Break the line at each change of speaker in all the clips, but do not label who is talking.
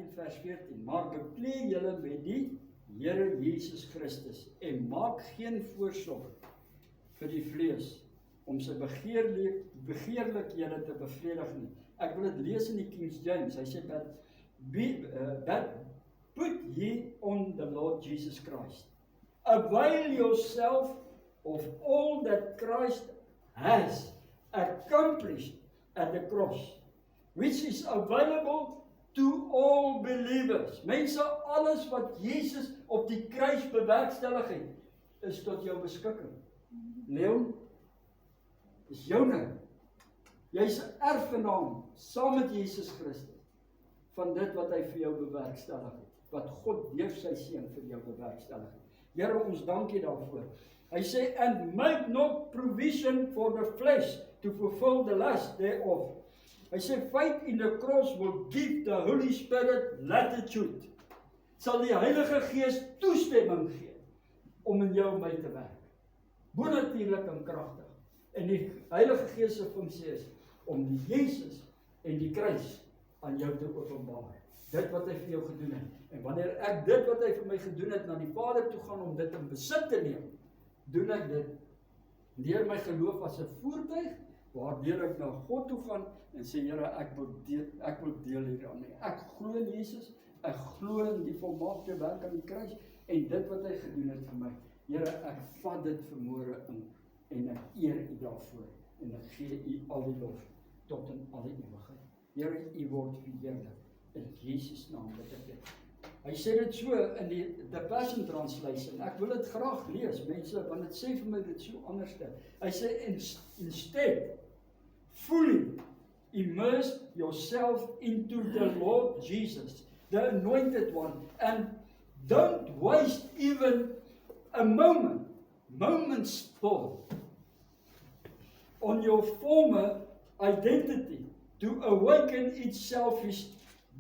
13 vers 14. Maar beklee julle met die Here Jesus Christus en maak geen voorsorg vir die vlees om sy begeerlikhede te bevredig nie. Ek wil dit lees in die King James. Hy sê that put ye on the Lord Jesus Christ. Avail yourself of all that Christ has accomplished at the cross, which is available to all believers. Mense, alles wat Jesus op die kruis bewerkstellig het, is tot jou beskikking. Leon, is joune. Jy's 'n erfgenaam saam met Jesus Christus van dit wat hy vir jou bewerkstellig het, wat God deur sy seun vir jou bewerkstellig het. Here, ons dankie daarvoor. Hy sê, and make not provision for the flesh to fulfill the lust thereof. Hy sê, faith in the cross will give the Holy Spirit latitude. Sal die Heilige Gees toestemming gee om in jou en my te werk. Bonatuurlik en kragtig. En die Heilige Gees se funksie is om die Jesus en die kruis aan jou te openbaar. Dit wat hy vir jou gedoen het. En wanneer ek dit wat hy vir my gedoen het na die Vader toe gaan om dit in besit te neem, doen ek dit deur my geloof as 'n voertuig, waardeur ek na God toe gaan en sê, Here, ek wil deel hieraan. Ek glo in Jesus, ek glo in die volmaakte werk aan die kruis en dit wat hy gedoen het vir my. Here, ek vat dit vanmôre in en ek eer U daarvoor en ek gee U al die lof tot in alle ewigheid. Here, U word verheerlik in Jesus naam bid ek dit. Hy sê dit so in the Passion Translation. Ek wil dit graag lees, mense, want dit sê vir my dit so anders. Hy sê, instead, fully immerse yourself into the Lord Jesus, the Anointed One, and don't waste even a moment's thought on your former identity to awaken its selfish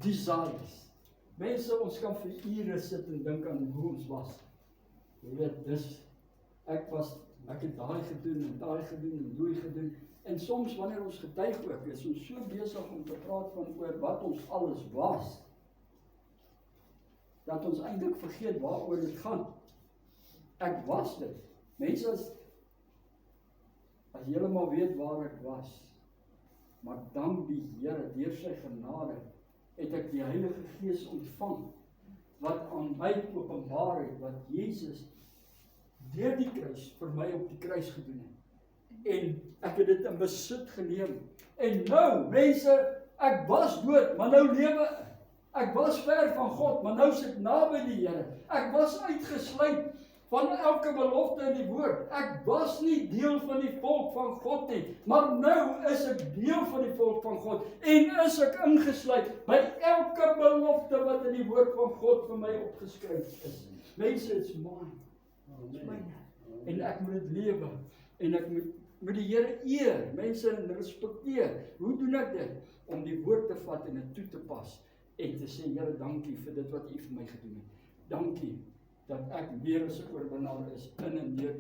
desires. Mense, ons kan vir ure sit en dink aan hoe ons was. Jy weet, ek het daai gedoen en daai gedoen en doei gedoen. En soms wanneer ons getuig ook, is ons so besig om te praat van oor wat ons alles was, dat ons eintlik vergeet waaroor dit gaan. Ek was dit. Mense, as jy heeltemal weet waar ek was, maar dank die Here, deur sy genade, het ek die Heilige Gees ontvang, wat aan my openbaar het, wat Jesus deur die kruis, vir my op die kruis gedoen het. En ek het dit in besit geneem. En nou, mense, ek was dood, maar nou lewe ek. Ek was ver van God, maar nou sit ek naby die Here. Ek was uitgesluit van elke belofte in die woord. Ek was nie deel van die volk van God nie, maar nou is ek deel van die volk van God en is ek ingesluit by elke belofte wat in die woord van God vir my opgeskryf is. Mense, it's mine. It's mine. En ek moet dit lewe en ek moet die Here eer, mense, en respekteer. Hoe doen ek dit? Om die woord te vat en dit toe te pas en te sê, Here, dankie vir dit wat U vir my gedoen het. Dankie dat ek meer as 'n oorwinnaar is in en deur